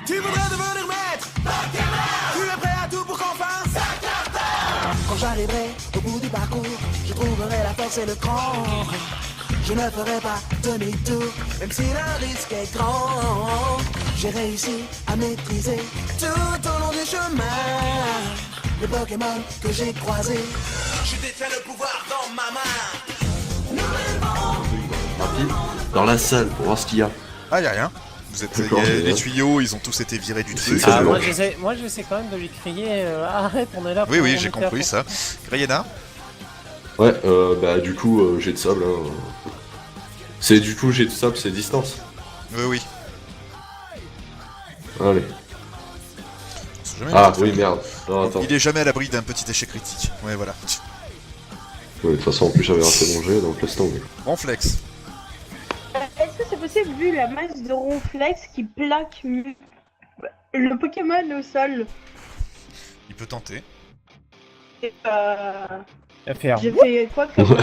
Tu voudrais devenir maître, tu es prêt à tout pour qu'on fasse Quand j'arriverai au bout du parcours, je trouverai la force et le cran. Je ne ferai pas demi-tour, même si le risque est grand. J'ai réussi à maîtriser tout au long du chemin les Pokémon que j'ai croisés. Je détiens le pouvoir dans ma main. Rapide, dans la salle pour voir ce qu'il y a. Ah, y'a rien. Vous êtes, D'accord, les tuyaux, ils ont tous été virés du truc. Ça, moi j'essaie quand même de lui crier arrête, on est là pour Oui, oui, on j'ai est là compris pour- ça. Grayena. Ouais, bah du coup, jet de sable. Hein. C'est du coup, jet de sable, c'est distance. Oui, oui. Allez. C'est jamais Ah une oui, bonne merde. Non, chose. attends. Il est jamais à l'abri d'un petit échec critique. Ouais, voilà. Ouais, de toute façon, en plus, j'avais raté mon jet, donc laisse tomber. Ronflex. Est-ce que c'est possible, vu la masse de Ronflex, qui plaque le Pokémon au sol? Il peut tenter. Et, FR. j'ai fait quoi comme...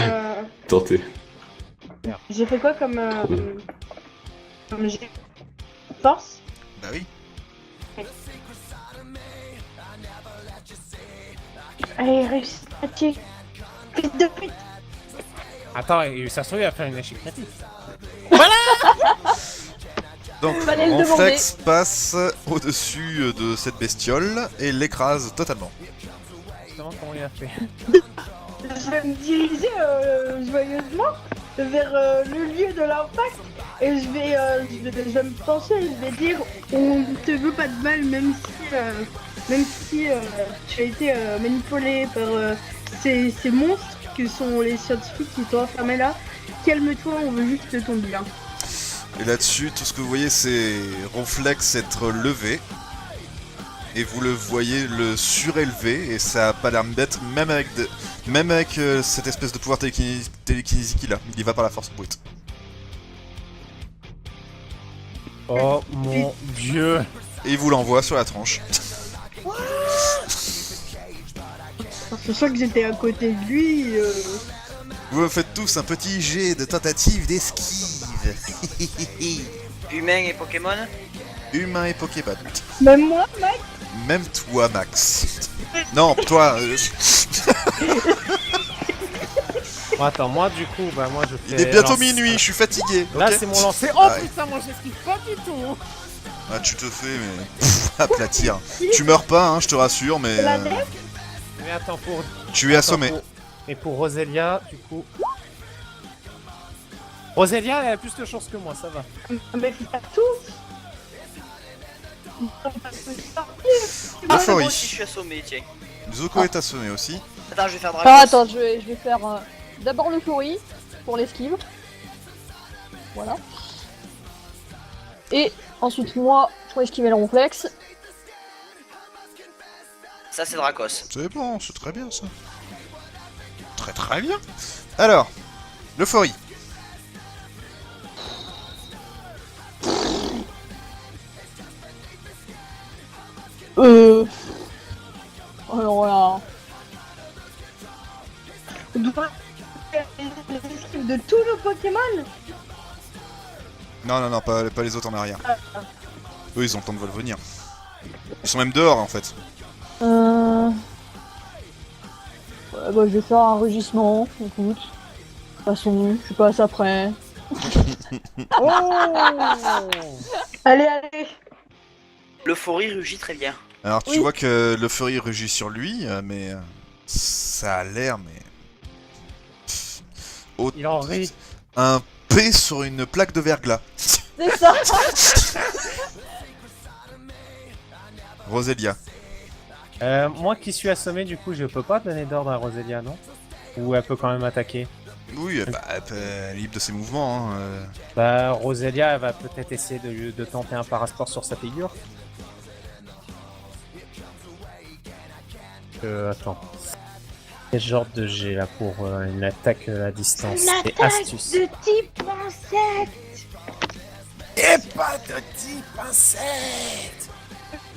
Tentez. j'ai fait quoi comme... comme j'ai... Force? Bah oui. Allez, réussi à tuer. Fils de pute. Attends, et ça se trouve il va faire une échec critique. Donc, Fallait le Ronflex passe au-dessus de cette bestiole et l'écrase totalement. Justement comment il a fait. Je vais me diriger joyeusement vers le lieu de l'impact et je vais me pencher et je vais dire on ne te veut pas de mal même si tu as été manipulé par ces monstres que sont les scientifiques qui t'ont enfermé là. Calme-toi, on veut juste ton bien. Et là-dessus, tout ce que vous voyez, c'est Ronflex être levé. Et vous le voyez le surélever, et ça a pas l'air bête, même avec cette espèce de pouvoir télékinésie qu'il a. Il y va par la force brute. Oh mon dieu. Et il vous l'envoie sur la tranche. C'est sûr que j'étais à côté de lui. Vous me faites tous un petit jet de tentative d'esquive. Humain et Pokémon. Humain et Pokéball. Même moi, mec. Même toi, Max. Non, toi. Bon, attends, moi du coup, bah moi je fais... Il est bientôt lance- minuit, je suis fatigué. Là ok c'est mon lancer. Oh Ah, putain, moi j'esquive pas du tout. Ah, tu te fais, mais. Aplatir. Tu meurs pas, hein, je te rassure, mais. La def. Mais attends, pour... Tu es assommé. Attends, et pour Roselia, du coup... Roselia, elle a plus de chance que moi, ça va. Mais fais pas tout. Ah, Euphorie. moi aussi je suis assommé, tiens. Zuko est assommé aussi. Attends, je vais faire Dracos. Ah, attends, je vais faire d'abord l'euphorie pour l'esquive. Voilà. Et ensuite, moi, pour esquiver le ronflex. Ça c'est Dracos. C'est bon, c'est très bien ça. Très très bien. Alors, l'euphorie. Alors là. On doit faire les esquives de tous nos Pokémon. Non, non, non, pas les autres en arrière. Eux, ils ont le temps de venir. Ils sont même dehors en fait. Ouais, bah, je vais faire un rugissement, écoute. De toute façon, je suis pas assez prêt. Oh. Allez, allez. L'euphorie rugit très bien. Alors, tu Oui. vois que l'euphorie rugit sur lui, mais ça a l'air, mais. Pff, Il en rit. un P sur une plaque de verglas. C'est ça. Roselia. Moi qui suis assommé, du coup, je peux pas donner d'ordre à Roselia, non? Ou elle peut quand même attaquer? Oui, bah, elle est libre de ses mouvements. Hein. Bah, Roselia, elle va peut-être essayer de tenter un parasport sur sa figure. Attends. Quel genre de jet là pour une attaque à distance Une et attaque astuce? de type insecte. Et pas de type insecte.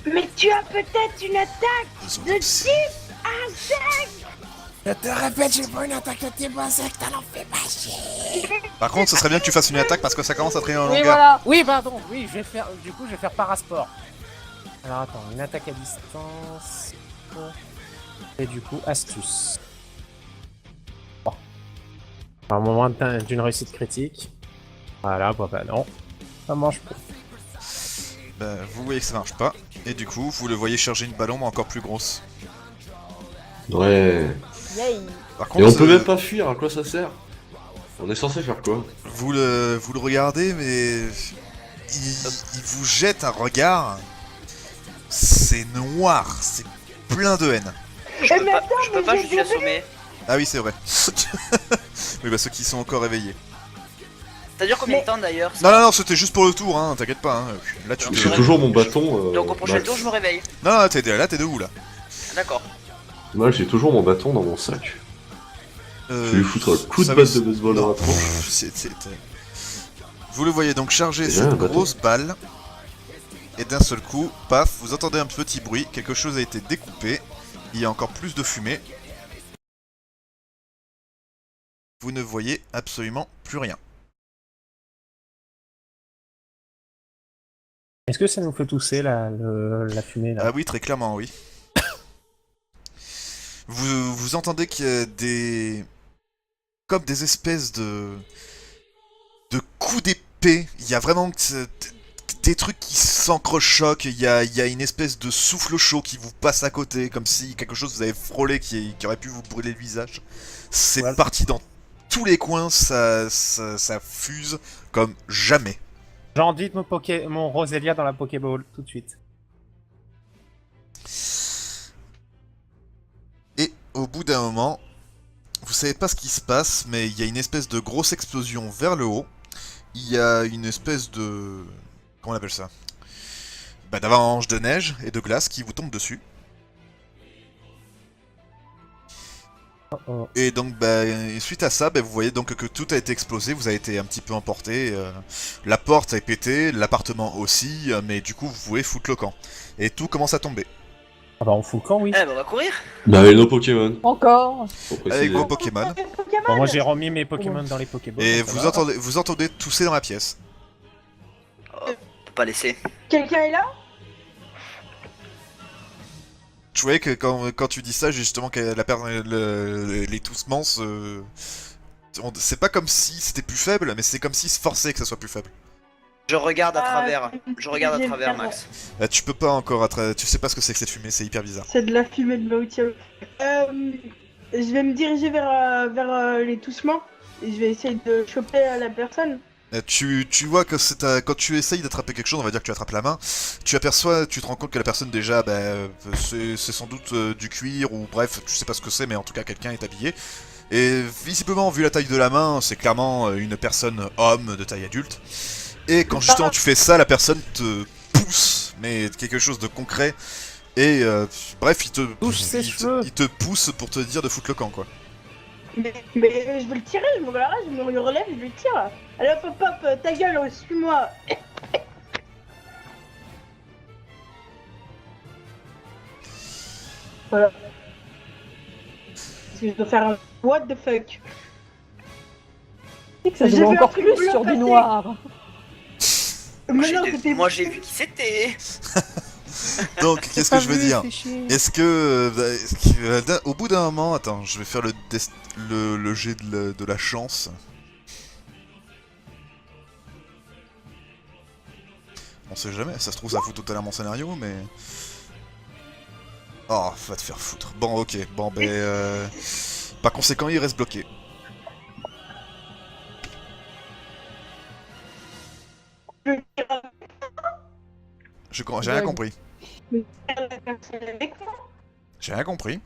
Mais tu as peut-être une attaque de type insecte. Je te répète, j'ai pas une attaque de type insecte, alors fais pas chier. Par contre, ce serait bien que tu fasses une attaque parce que ça commence à traîner en Oui, longueur. voilà. Oui, pardon, oui, je vais faire parasport. Alors attends, une attaque à distance. Et du coup, astuce. Bon. Alors, au moment d'une réussite critique. Voilà, bah non. Ça mange pas. Bah, vous voyez que ça marche pas. Et du coup, vous le voyez charger une balle ombre encore plus grosse. Ouais. Yay. Par Et on contre, peut même pas fuir, à quoi ça sert? On est censé faire quoi? vous le regardez, mais il vous jette un regard. C'est noir, c'est plein de haine. Je peux mais pas, attends, je peux mais pas, j'ai je suis déjà assommé. Ah oui, c'est vrai. Oui, bah ceux qui sont encore réveillés. Ça dure combien Mais- de temps d'ailleurs Non, non, non, c'était juste pour le tour, hein, t'inquiète pas. Hein. Là, tu J'ai toujours mon bâton. Donc au prochain Max. tour, je me réveille. Non, non, t'es debout là. D'accord. Moi, j'ai toujours mon bâton dans mon sac. Je vais lui foutre un coup de ça, batte oui, de baseball dans non. la tronche. Vous le voyez donc charger Déjà, cette un bâton. grosse balle. Et d'un seul coup, paf, vous entendez un petit bruit. Quelque chose a été découpé. Il y a encore plus de fumée. Vous ne voyez absolument plus rien. Est-ce que ça nous fait tousser la fumée là? Ah oui, très clairement, oui. Vous entendez qu'il y a des... comme des espèces de coups d'épée. Il y a vraiment des trucs qui s'encrochoquent. Il y a une espèce de souffle chaud qui vous passe à côté, comme si quelque chose vous avait frôlé qui aurait pu vous brûler le visage. C'est Voilà. parti dans tous les coins, ça fuse comme jamais. J'invite mon Roselia dans la Pokéball tout de suite. Et au bout d'un moment, vous savez pas ce qui se passe, mais il y a une espèce de grosse explosion vers le haut. Il y a une espèce de... comment on appelle ça? Bah, d'avalanche de neige et de glace qui vous tombe dessus. Oh. Et donc, bah, suite à ça, bah, vous voyez donc que tout a été explosé, vous avez été un petit peu emporté. La porte a pété, l'appartement aussi, mais du coup, vous pouvez foutre le camp. Et tout commence à tomber. Ah bah on fout le camp, oui. Eh ben on va courir. Bah, avec nos Pokémon. Encore. Faut Avec préciser. vos Pokémon. Bon, moi j'ai remis mes Pokémon dans les Pokéballs. Et donc ça va. vous entendez tousser dans la pièce. Oh, on peut pas laisser. Quelqu'un est là? Je voyais que quand tu dis ça, justement, que les toussements c'est pas comme si c'était plus faible, mais c'est comme s'ils se forçaient que ça soit plus faible. Je regarde à Ah, travers. Je regarde à j'ai travers, peur. Max. Tu peux pas encore tu sais pas ce que c'est que cette fumée, c'est hyper bizarre. C'est de la fumée de Mautio. Je vais me diriger vers les toussements. Et je vais essayer de choper la personne. Tu vois que quand tu essayes d'attraper quelque chose, on va dire que tu attrapes la main, tu te rends compte que la personne déjà, c'est sans doute du cuir ou bref, tu sais pas ce que c'est, mais en tout cas quelqu'un est habillé. Et visiblement, vu la taille de la main, c'est clairement une personne homme de taille adulte. Et quand justement tu fais ça, la personne te pousse, mais quelque chose de concret. Et bref, Touche ses cheveux. il te pousse pour te dire de foutre le camp, quoi. Mais je vais le tirer, je me relève, je le tire. Allez hop hop hop, ta gueule, suis-moi. Voilà. Parce que je dois faire un what the fuck. C'est que ça se J'ai voit vu un encore truc plus bleu sur du passer. noir. Mais non, c'était Moi j'ai vu qui c'était. Donc, qu'est-ce que je veux dire? Est-ce que, au bout d'un moment, attends, je vais faire le jet de la chance. On sait jamais, ça se trouve ça fout totalement mon scénario, mais... Oh, va te faire foutre. Bon, ok, bon, par conséquent, il reste bloqué. J'ai rien compris. la personne avec moi. J'ai rien compris.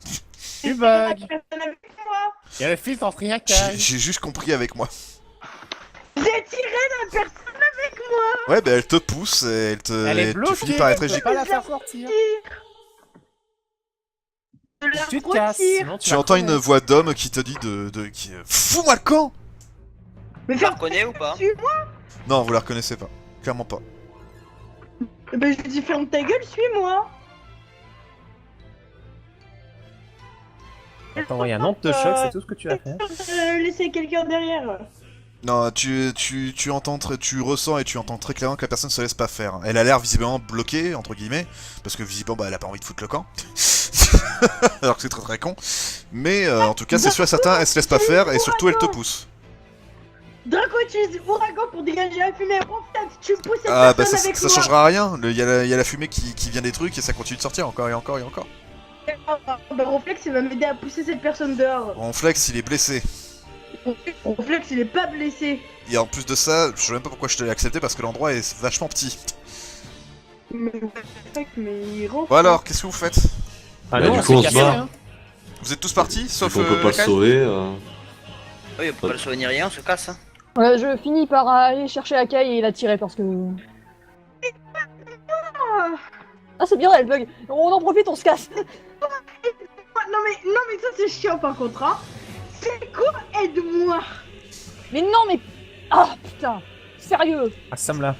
Tu La bugs. personne avec moi. Il y a le fils en J'ai friacaille. j'ai juste compris avec moi. J'ai tiré la personne avec moi. Ouais, elle te pousse et Elle est tu bloquée. finis par être tu peux éjecté. pas la faire sortir. Je la Tu te casses. retire. Sinon Tu la entends une connais. voix d'homme qui te dit Fous-moi le camp! Mais Tu la faire reconnais ou pas? suis-moi. Non, vous la reconnaissez pas. Clairement pas. Ben je lui dis ferme ta gueule, suis-moi. T'as envoyé un onde de choc, c'est tout ce que tu as fait. Laissez quelqu'un derrière. Non, tu entends, tu ressens et tu entends très clairement que la personne se laisse pas faire. Elle a l'air visiblement bloquée, entre guillemets, parce que visiblement bah, elle a pas envie de foutre le camp. Alors que c'est très très con. Mais en tout cas, c'est sûr et certain, elle se laisse pas faire et surtout elle te pousse. Draco utilise ouragan pour dégager la fumée. Ronflex, tu pousses cette Ah bah personne ça, avec ça moi. changera rien, il y a la fumée qui vient des trucs et ça continue de sortir encore et encore et encore. Bah, Ronflex, il va m'aider à pousser cette personne dehors. Ronflex il est blessé. Ronflex, il est pas blessé. Et en plus de ça, je sais même pas pourquoi je te l'ai accepté parce que l'endroit est vachement petit. Mais il ronfle. Bon alors, qu'est-ce que vous faites? Ah Bah, non, du coup, on se cassé, barre. hein. Vous êtes tous partis, sauf on peut pas le Kai sauver. Oui, on peut pas le souvenir rien, on se casse. Hein. Je finis par aller chercher Akai et la tirer parce que... Ah c'est bien elle bug. On en profite, on se casse. Non mais ça c'est chiant par contre hein. C'est quoi? Aide-moi. Mais non mais... Ah putain. Sérieux. Ah, Sam là.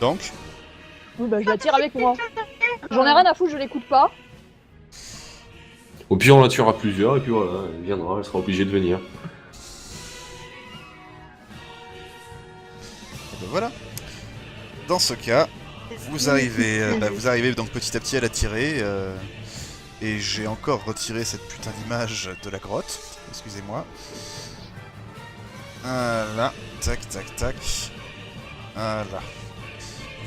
Donc Oui bah je la tire avec moi. J'en ai rien à foutre, je l'écoute pas. Au pire, on la tuera plusieurs et puis voilà, elle viendra, elle sera obligée de venir. et ben voilà. Dans ce cas, vous arrivez donc petit à petit à la tirer. Et j'ai encore retiré cette putain d'image de la grotte. Excusez-moi. Voilà. Tac, tac, tac. Voilà.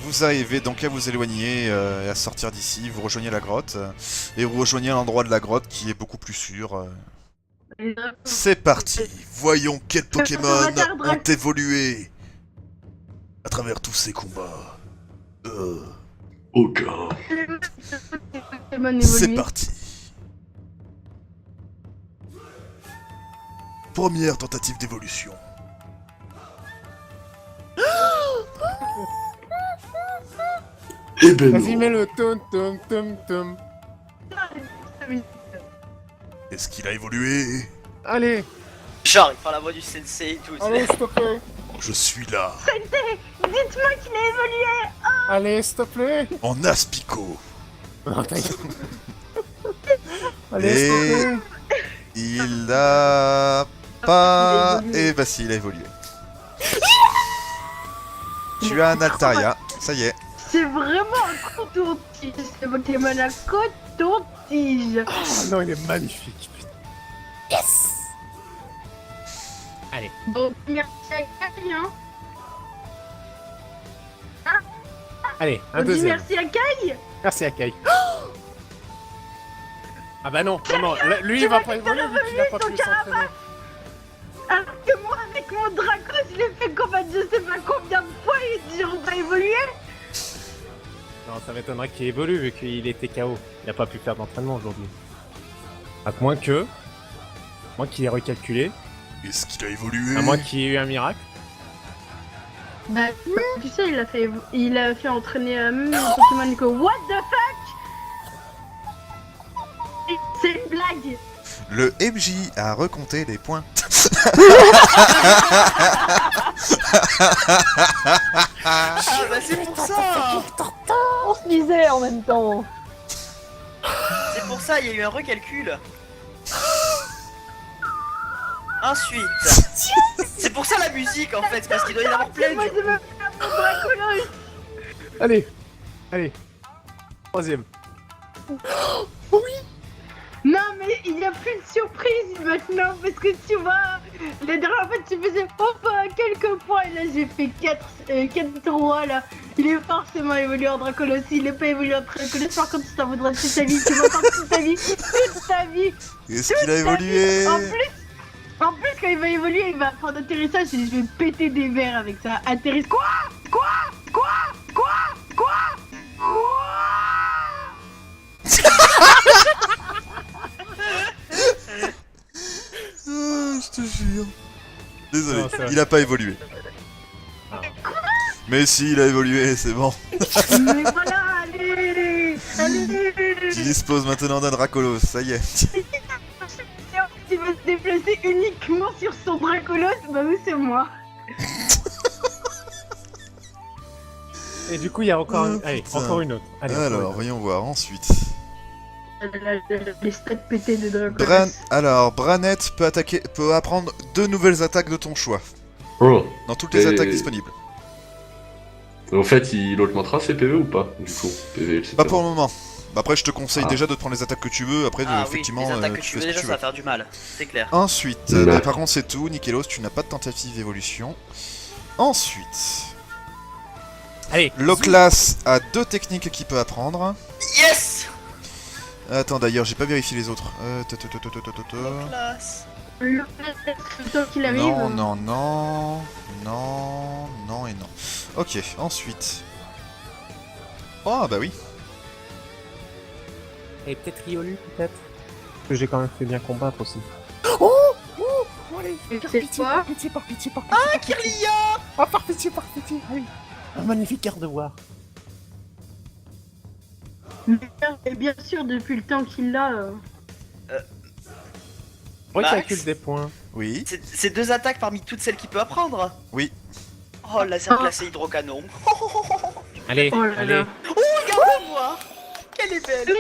Vous arrivez donc à vous éloigner et à sortir d'ici. Vous rejoignez la grotte. Et vous rejoignez l'endroit de la grotte qui est beaucoup plus sûr. C'est parti. Voyons quels Pokémon ont évolué à travers tous ces combats. Aucun. C'est parti. Première tentative d'évolution. Eh ben Vas-y, non. mets le tum tum tum tum. Est-ce qu'il a évolué? Allez, Genre, il prend la voix du sensei et tout. tu allez, sais. s'il te plaît. Je suis là, Dites-moi qu'il a évolué. Allez, s'il te plaît. en Aspico. Oh, ta gueule. Allez, s'il te plaît. Il a pas... Eh bah si, il a évolué. Tu as un Altaria, ça y est. C'est vraiment un coton-tige. Ce Pokémon à coton-tige. Oh non, il est magnifique. Putain. Yes. Allez. Bon, merci à Kai hein. Allez, un On dit deuxième. merci à Kai. Merci Akai. Ah bah non, non, non, lui il va pas évoluer vu qu'il a pas pu s'entraîner. Alors que moi avec mon Draco, je l'ai fait combattre je sais pas combien de fois et ils n'ont pas évolué. Non, ça m'étonnerait qu'il évolue vu qu'il était KO. Il a pas pu faire d'entraînement aujourd'hui. À moins qu'il ait recalculé, Est-ce qu'il a évolué? à moins qu'il y ait eu un miracle. Bah, tu sais, il a fait entraîner même le Pokémon que what the fuck. C'est une blague. Le MJ a recompté les points. Ah bah c'est pour ça. On se disait en même temps. C'est pour ça, il y a eu un recalcul. Ensuite, c'est pour ça la musique en fait, parce qu'il doit y en avoir plein. Moi, je me fais un Dracolos. Allez, allez. Troisième. Non, mais il y a plus de surprise maintenant parce que tu vois, la dernière fois tu faisais hop quelques points et là j'ai fait 4 rois là. Il est forcément évolué en Dracolos, il est pas évolué en Dracolos, par contre ça vaudra toute ta vie, tu vas faire toute ta vie, toute ta vie. Est-ce qu'il a évolué? En plus quand il va évoluer, il va prendre atterrissage et je vais péter des verres avec ça. Atterrisse quoi? Je te jure. Désolé, Non, ça va. il a pas évolué. Mais si, il a évolué, c'est bon. Mais voilà, allez. Tu disposes maintenant d'un Dracolos, ça y est. Tu vas se déplacer uniquement sur son Dracolos, bah oui c'est moi. Et du coup, il y a encore, Oh, allez, putain. encore une autre. Allez, encore une Alors, autre. voyons voir ensuite. les stats pétés de Dracolas. Alors, Branette peut apprendre 2 nouvelles attaques de ton choix. Oh. Dans toutes les Et- attaques disponibles. En fait, il augmentera ses PV ou pas, du coup PV, etc. Pas pour le moment. Après, je te conseille Ah. déjà de prendre les attaques que tu veux. Après, Ah oui, effectivement, les attaques que tu tu fais veux ce que déjà, tu ça veux. va faire du mal. C'est clair. Ensuite, Ouais. par contre, c'est tout. Nikelos, tu n'as pas de tentative d'évolution. Ensuite, Allez, Loclas a 2 techniques qu'il peut apprendre. Yes. Attends, d'ailleurs, j'ai pas vérifié les autres. Classe. Le temps qu'il arrive. Non, non, non. Non, non et non. Ok, ensuite. Oh, bah oui. et peut-être Riolu, peut-être. Parce que j'ai quand même fait bien combattre aussi. Allez, Et c'est quoi par pitié. Ah, Kirlia. Ah, par pitié, allez. Un magnifique quart de voir. Et bien sûr, depuis le temps qu'il l'a. Recalcule des points. Oui. C'est 2 attaques parmi toutes celles qu'il peut apprendre. Oui. Oh, laser glacé hydrocanon. Allez, Oh là allez. là. Regarde-moi. Quelle est belle.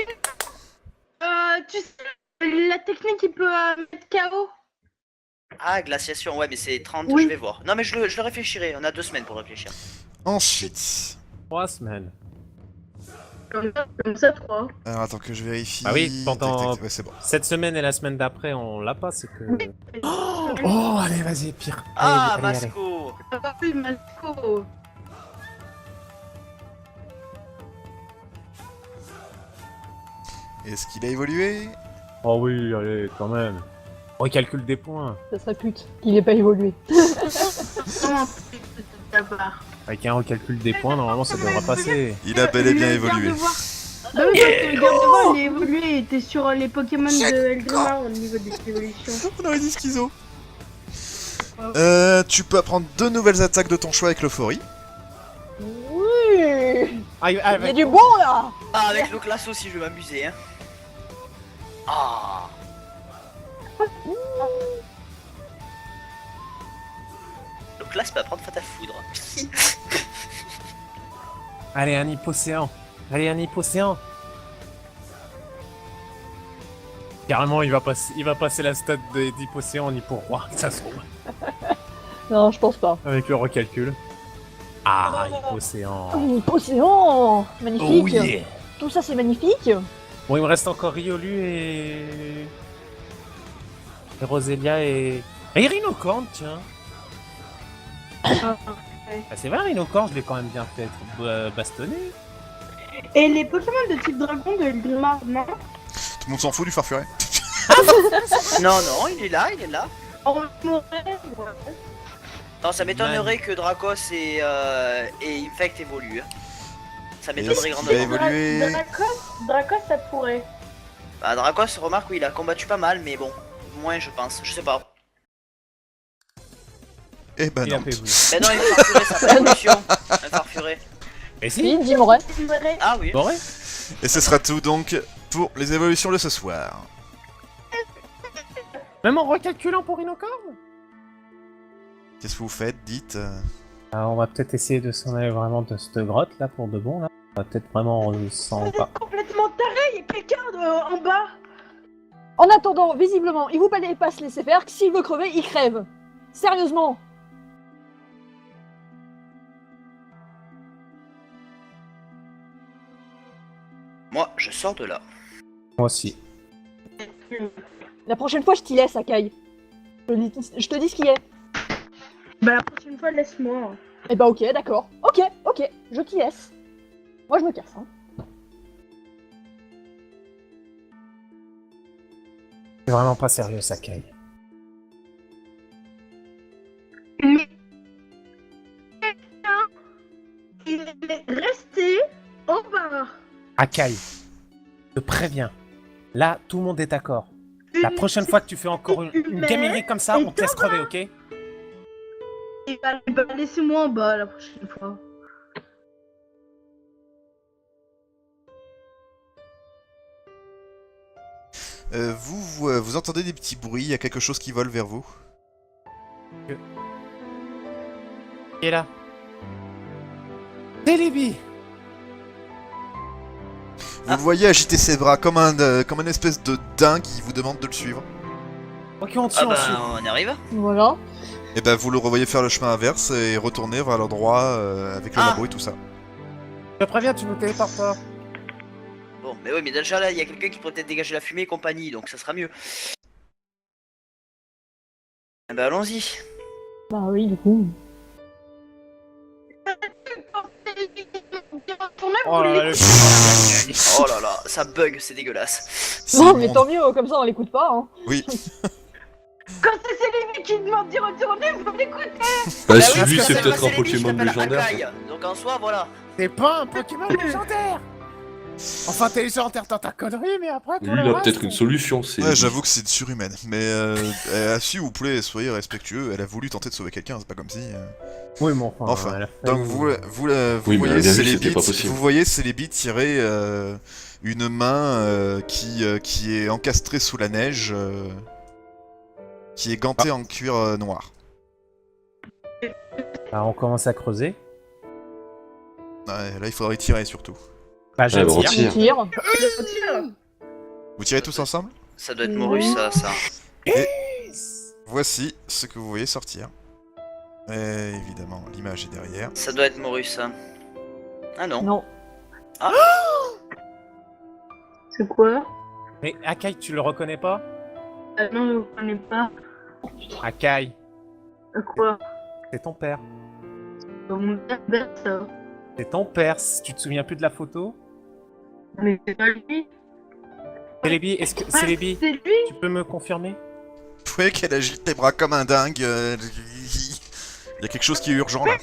Tu sais, la technique qui peut mettre KO. Ah, glaciation, ouais, mais c'est 30, Oui. je vais voir. Non, mais je le réfléchirai, on a 2 semaines pour réfléchir. Ensuite. 3 semaines. Comme ça, 3. Alors, attends que je vérifie. Ah oui, pendant- Tac, tac, ouais, c'est bon. Cette semaine et la semaine d'après, on l'a pas, c'est que... Oh, allez, vas-y, pire. Ah, Allez, allez, allez. Masco. Ah oui, Masco. Est-ce qu'il a évolué? Oh oui, allez, quand même. Recalcule des points. Ça serait pute qu'il ait pas évolué. Comment ta part. Avec un recalcul des points, normalement, ça devrait passer. Il a bel et bien Le évolué. garde-voir. Bah oui, parce que le garde-voir, il a évolué, il était sur les Pokémon de Eldrimar au niveau des évolutions. On aurait dit schizo. Tu peux apprendre 2 nouvelles attaques de ton choix avec l'euphorie. Oui. Ah, Il y a du bon là. Ah, avec le classe aussi, je vais m'amuser, hein. Ah. Le classe peut apprendre Fatal Foudre. Allez, un hypocéan. Allez, un hypocéan. Carrément, il va passer la stat d'hypocéan en hypo-roi, ça se trouve. Non, je pense pas. Avec le recalcul. Ah, hypocéan. Océan. Magnifique. Oh yeah. Tout ça c'est magnifique. Bon, il me reste encore Riolu et Roselia et Rhinocorn, tiens. Ah, c'est vrai, Rhinocorn, je l'ai quand même bien fait être bastonné. Et les Pokémon de type dragon de Eldrimar, non? Tout le monde s'en fout du farfuret. Non, non, il est là, il est là. En Morel, ouais. Non, ça m'étonnerait que Dracos et Infect évoluent. Ça m'étonnerait Est-ce qu'il a grandement. évolué? Dracos, ça pourrait. Bah, Dracos, remarque, oui, il a combattu pas mal, mais bon, moins, je pense. Je sais pas. Eh ben Il a non. fait vous. Mais non, il est farfuré, ça fait évolution. Un farfuré. Et si Oui, dis-moi. Ah oui. Bon, ouais. Et ce sera tout donc pour les évolutions de ce soir. Même en recalculant pour Rhinocorn. Qu'est-ce que vous faites? Dites. Alors, on va peut-être essayer de s'en aller vraiment de cette grotte là pour de bon là. On va peut-être vraiment s'en C'est pas. complètement taré, il y a quelqu'un en bas. En attendant, visiblement, il vous fallait pas se laisser faire. S'il veut crever, il crève. Sérieusement. Moi, je sors de là. Moi aussi. La prochaine fois, je t'y laisse, Akai. Je te dis ce qu'il est. Bah la prochaine fois, laisse-moi. Eh bah ok, d'accord. Ok, je t'y laisse. Moi, je me casse. Hein. C'est vraiment pas sérieux, Sakai. Mais il est resté en bas. Akai, je te préviens. Là, tout le monde est d'accord. La prochaine fois que tu fais encore une gaminerie comme ça, on te laisse crever, ok? Bah, laissez-moi en bas la prochaine fois. Vous entendez des petits bruits, il y a quelque chose qui vole vers vous. Et là. Télébi. Vous le voyez agiter ses bras comme un espèce de dingue qui vous demande de le suivre. Ok, on Ah tire, on bah suit. on arrive. Voilà. Et ben vous le revoyez faire le chemin inverse et retourner vers l'endroit avec le Ah. labo et tout ça. Je te préviens, tu nous téléportes pas. Bon, mais oui, mais déjà là, il y a quelqu'un qui pourrait peut-être dégager la fumée et compagnie, donc ça sera mieux. Eh bah allons-y. Bah oui, du coup. Oh là là, le Oh là là, ça bug, c'est dégueulasse. C'est Non, mais bon. tant mieux, comme ça on l'écoute pas. Hein. Oui. Quand c'est Céline qui demande d'y retourner, vous m'écoutez. Bah, oui, celui, parce c'est que peut-être un les biches, Pokémon je t'appelle légendaire. Akai. Donc en soi, voilà. C'est pas un Pokémon légendaire. Enfin, t'es légendaire dans ta connerie, mais après, pour Lui, le il a reste... peut-être une solution. C'est Ouais, j'avoue que c'est une surhumaine. Mais s'il vous plaît, soyez respectueux. Elle a voulu tenter de sauver quelqu'un, c'est pas comme si. Oui, mais enfin... Enfin, elle a fait- Donc vous Oui, mais voyez, bien c'est vu, les c'était bits. pas possible. Vous voyez, c'est les bits tirer une main qui est encastrée sous la neige, qui est gantée en cuir noir. Alors, on commence à creuser. Ouais, là, il faudrait tirer surtout. Bah, je Ouais, bon, tire. on tire. On tire. Vous tirez tous ensemble? Ça doit être Morus, ça. Voici ce que vous voyez sortir. Et évidemment, l'image est derrière. Ça doit être Morus. Ah non. Non. C'est quoi? Mais Akai, tu le reconnais pas? Non, je ne connais pas. Akai, Quoi? c'est ton père. Mon père, ça. C'est ton père. Tu te souviens plus de la photo? Mais c'est pas lui. Célébi, est-ce que... Ah, Célébi, c'est lui. tu peux me confirmer? Vous voyez qu'elle agite les bras comme un dingue. Il y a quelque chose qui est urgent là.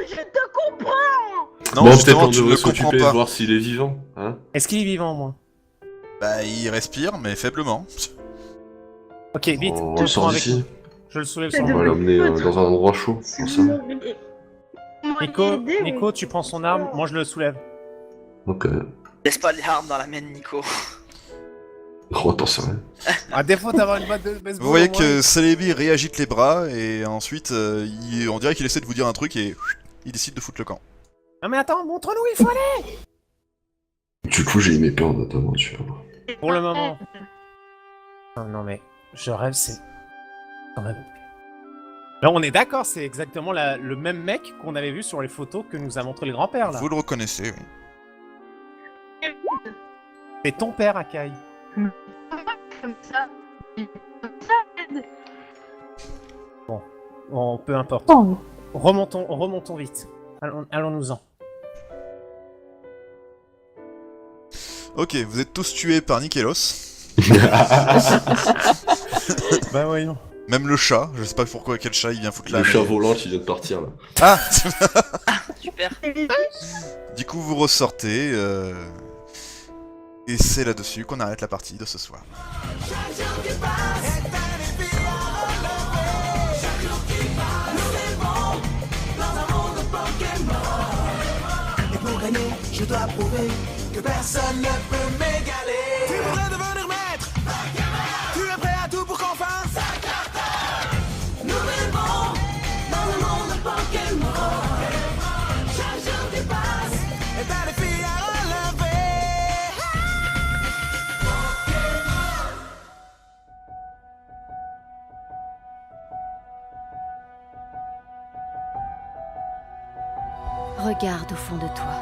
Je te comprends. Non, Bon, justement, peut-être on tu ne devrait le comprends s'occuper de pas. voir s'il est vivant. Hein. Est-ce qu'il est vivant, moi? Bah, il respire, mais faiblement. Ok, vite, On je le le sort prends avec... d'ici. Je le soulève C'est sans On de- va moi. l'emmener dans un endroit chaud. Pour ça. Nico, tu prends son arme, moi je le soulève. Ok. Laisse pas les armes dans la main de Nico. Oh, t'en sais rien. À défaut d'avoir une batte de baseball. Vous voyez au moins, que Celebi réagite les bras et ensuite, on dirait qu'il essaie de vous dire un truc et il décide de foutre le camp. Non mais attends, montre-nous, il faut aller. Du coup, j'ai aimé peur notre aventure. Pour le moment. Non mais, je rêve, c'est... Quand même... Là on est d'accord, c'est exactement le même mec qu'on avait vu sur les photos que nous a montré le grand-père là. Vous le reconnaissez, oui. C'est ton père, Akai. Comme ça. Bon, peu importe. Oh, Remontons vite. Allons-nous-en. Ok, vous êtes tous tués par Nikelos. Bah voyons. Même le chat, je sais pas pourquoi quel chat il vient foutre là. Le chat mais- volant qui vient de partir là. Ah Super. Du coup, vous ressortez. Et c'est là-dessus qu'on arrête la partie de ce soir. Et pour gagner, je dois prouver que personne ne peut m'égaler. Tu voudrais devenir maître? Tu es prêt à tout pour qu'on fasse? Nous vivons dans le monde de Pokémon. Chaque jour qui passe est un défi à relever. Regarde au fond de toi.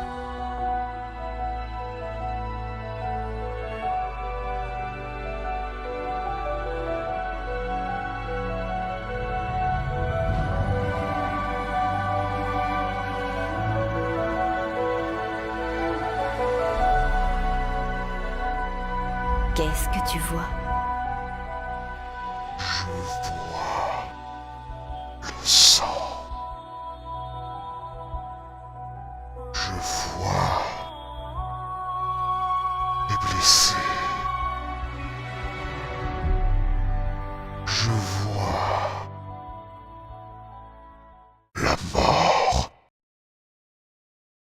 Qu'est-ce que tu vois? Je vois les blessés. Je vois